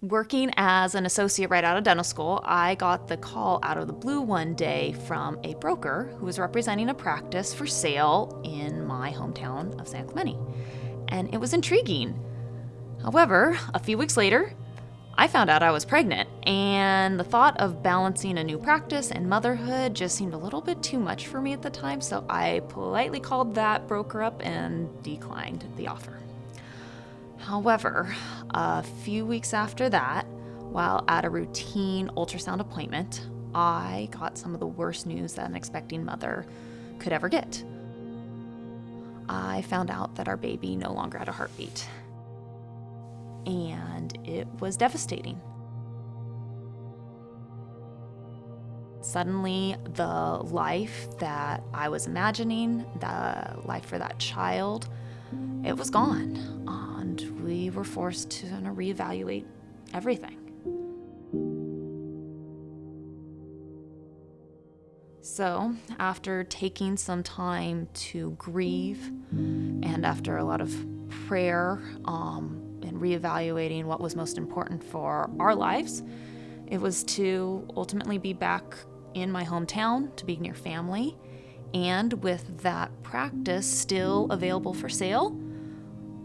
Working as an associate right out of dental school, I got the call out of the blue one day from a broker who was representing a practice for sale in my hometown of San Clemente. And it was intriguing. However, a few weeks later, I found out I was pregnant, and the thought of balancing a new practice and motherhood just seemed a little bit too much for me at the time, so I politely called that broker up and declined the offer. However, a few weeks after that, while at a routine ultrasound appointment, I got some of the worst news that an expecting mother could ever get. I found out that our baby no longer had a heartbeat, and it was devastating. Suddenly, the life that I was imagining, the life for that child, it was gone, and we were forced to reevaluate everything. So, after taking some time to grieve, and after a lot of prayer and reevaluating what was most important for our lives, it was to ultimately be back in my hometown, to be near family, and with that practice still available for sale,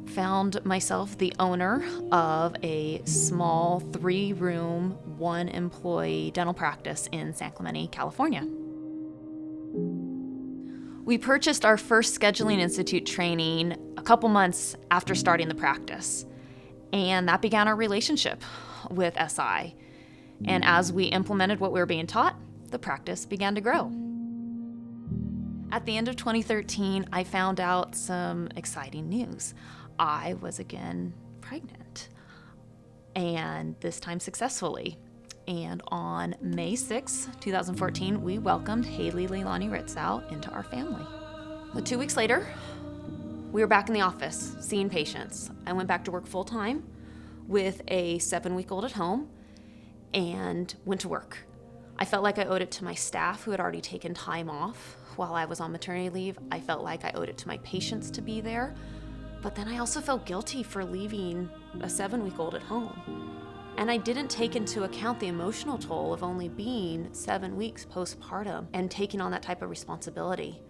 found myself the owner of a small 3-room, 1-employee dental practice in San Clemente, California. We purchased our first Scheduling Institute training a couple months after starting the practice, and that began our relationship with SI. And as we implemented what we were being taught, the practice began to grow. At the end of 2013, I found out some exciting news. I was again pregnant, and this time successfully. And on May 6, 2014, we welcomed Haley Leilani Ritzau into our family. 2 weeks later, we were back in the office seeing patients. I went back to work full time with a 7-week-old at home and went to work. I felt like I owed it to my staff who had already taken time off while I was on maternity leave. I felt like I owed it to my patients to be there. But then I also felt guilty for leaving a 7-week-old at home. And I didn't take into account the emotional toll of only being 7 weeks postpartum and taking on that type of responsibility.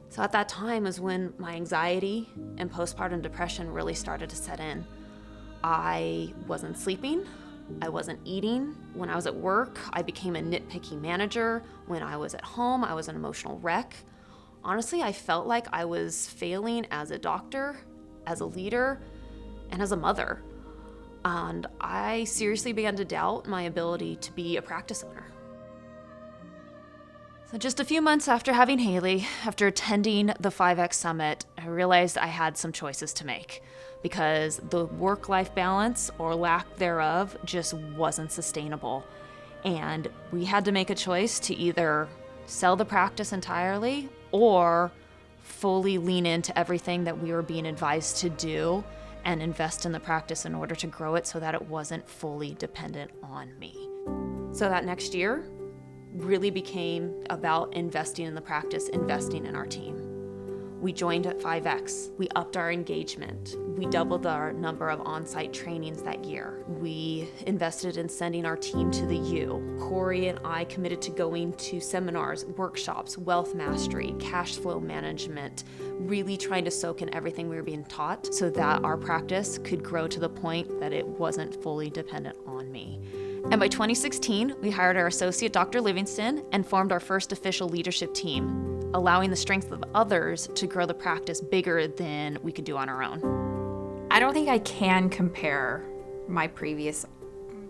So at that time is when my anxiety and postpartum depression really started to set in. I wasn't sleeping. I wasn't eating. When I was at work, I became a nitpicky manager. When I was at home, I was an emotional wreck. Honestly, I felt like I was failing as a doctor, as a leader, and as a mother. And I seriously began to doubt my ability to be a practice owner. So just a few months after having Haley, after attending the 5X Summit, I realized I had some choices to make because the work-life balance or lack thereof just wasn't sustainable. And we had to make a choice to either sell the practice entirely or fully lean into everything that we were being advised to do and invest in the practice in order to grow it so that it wasn't fully dependent on me. So that next year really became about investing in the practice, investing in our team. We joined at 5X. We upped our engagement. We doubled our number of on-site trainings that year. We invested in sending our team to the U. Corey and I committed to going to seminars, workshops, wealth mastery, cash flow management, really trying to soak in everything we were being taught so that our practice could grow to the point that it wasn't fully dependent on me. And by 2016, we hired our associate, Dr. Livingston, and formed our first official leadership team, allowing the strength of others to grow the practice bigger than we could do on our own. I don't think I can compare my previous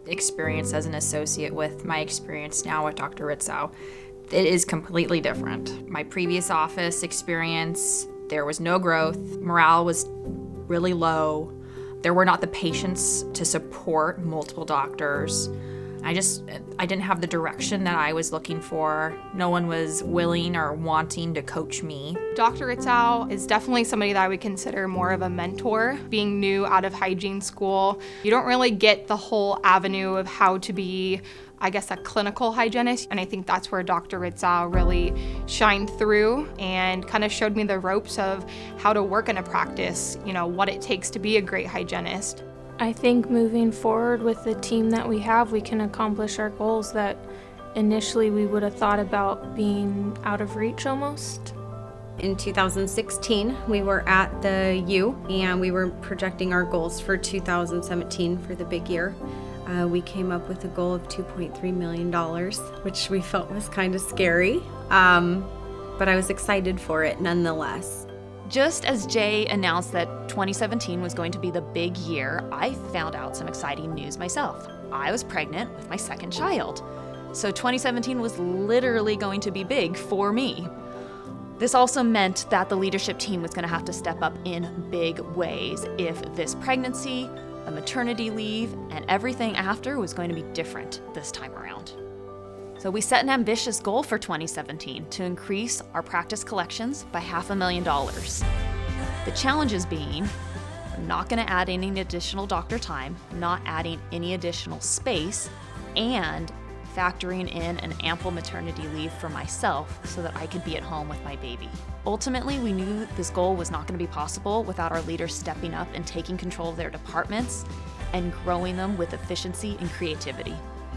experience as an associate with my experience now with Dr. Ritzau. It is completely different. My previous office experience, there was no growth. Morale was really low. There were not the patients to support multiple doctors. I didn't have the direction that I was looking for. No one was willing or wanting to coach me. Dr. Ritzau is definitely somebody that I would consider more of a mentor. Being new out of hygiene school, you don't really get the whole avenue of how to be, I guess, a clinical hygienist. And I think that's where Dr. Ritzau really shined through and kind of showed me the ropes of how to work in a practice, what it takes to be a great hygienist. I think moving forward with the team that we have, we can accomplish our goals that initially we would have thought about being out of reach almost. In 2016, we were at the U and we were projecting our goals for 2017 for the big year. We came up with a goal of $2.3 million, which we felt was kind of scary, but I was excited for it nonetheless. Just as Jay announced that 2017 was going to be the big year, I found out some exciting news myself. I was pregnant with my second child. So 2017 was literally going to be big for me. This also meant that the leadership team was going to have to step up in big ways if this pregnancy, a maternity leave, and everything after was going to be different this time around. So we set an ambitious goal for 2017 to increase our practice collections by $500,000. The challenges being, I'm not going to add any additional doctor time, not adding any additional space, and factoring in an ample maternity leave for myself so that I could be at home with my baby. Ultimately, we knew this goal was not going to be possible without our leaders stepping up and taking control of their departments and growing them with efficiency and creativity.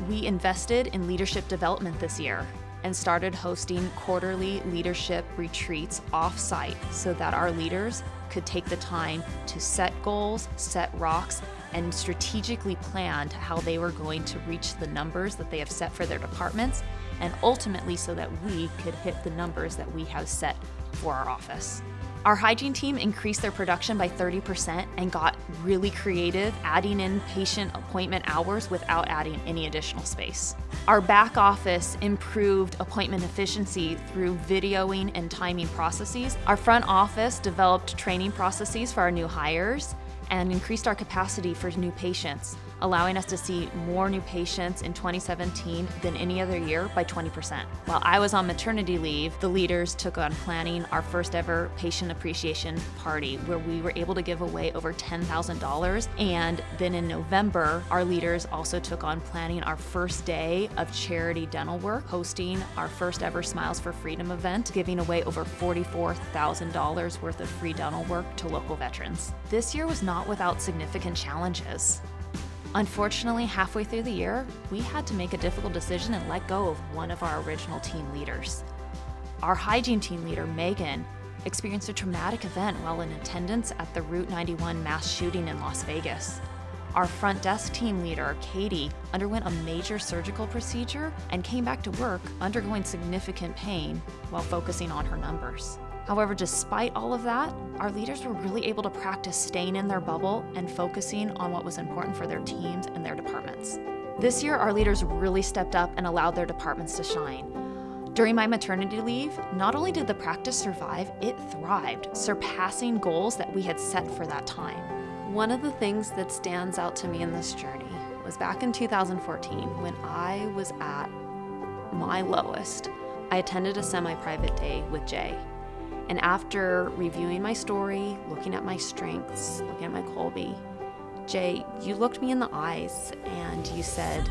We invested in leadership development this year and started hosting quarterly leadership retreats off-site so that our leaders could take the time to set goals, set rocks, and strategically planned how they were going to reach the numbers that they have set for their departments, and ultimately so that we could hit the numbers that we have set for our office. Our hygiene team increased their production by 30% and got really creative, adding in patient appointment hours without adding any additional space. Our back office improved appointment efficiency through videoing and timing processes. Our front office developed training processes for our new hires and increased our capacity for new patients, allowing us to see more new patients in 2017 than any other year by 20%. While I was on maternity leave, the leaders took on planning our first ever patient appreciation party, where we were able to give away over $10,000. And then in November, our leaders also took on planning our first day of charity dental work, hosting our first ever Smiles for Freedom event, giving away over $44,000 worth of free dental work to local veterans. This year was not without significant challenges. Unfortunately, halfway through the year, we had to make a difficult decision and let go of one of our original team leaders. Our hygiene team leader, Megan, experienced a traumatic event while in attendance at the Route 91 mass shooting in Las Vegas. Our front desk team leader, Katie, underwent a major surgical procedure and came back to work undergoing significant pain while focusing on her numbers. However, despite all of that, our leaders were really able to practice staying in their bubble and focusing on what was important for their teams and their departments. This year, our leaders really stepped up and allowed their departments to shine. During my maternity leave, not only did the practice survive, it thrived, surpassing goals that we had set for that time. One of the things that stands out to me in this journey was back in 2014 when I was at my lowest. I attended a semi-private day with Jay. And after reviewing my story, looking at my strengths, looking at my Colby, Jay, you looked me in the eyes and you said,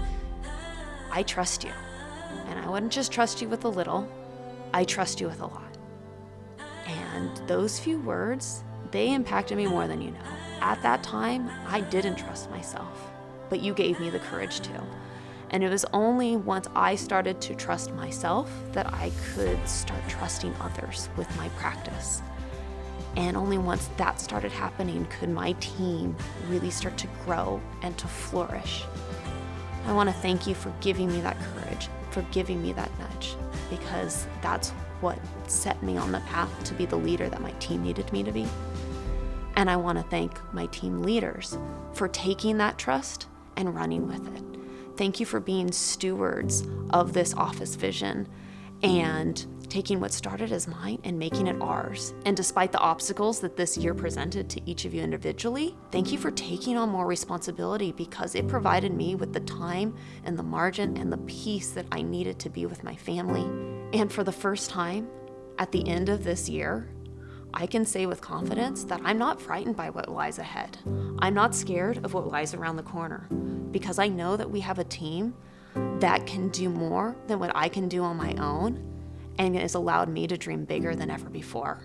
I trust you. And I wouldn't just trust you with a little, I trust you with a lot. And those few words, they impacted me more than you know. At that time, I didn't trust myself, but you gave me the courage to. And it was only once I started to trust myself that I could start trusting others with my practice. And only once that started happening could my team really start to grow and to flourish. I want to thank you for giving me that courage, for giving me that nudge, because that's what set me on the path to be the leader that my team needed me to be. And I want to thank my team leaders for taking that trust and running with it. Thank you for being stewards of this office vision and taking what started as mine and making it ours. And despite the obstacles that this year presented to each of you individually, thank you for taking on more responsibility because it provided me with the time and the margin and the peace that I needed to be with my family. And for the first time, at the end of this year, I can say with confidence that I'm not frightened by what lies ahead. I'm not scared of what lies around the corner because I know that we have a team that can do more than what I can do on my own and has allowed me to dream bigger than ever before.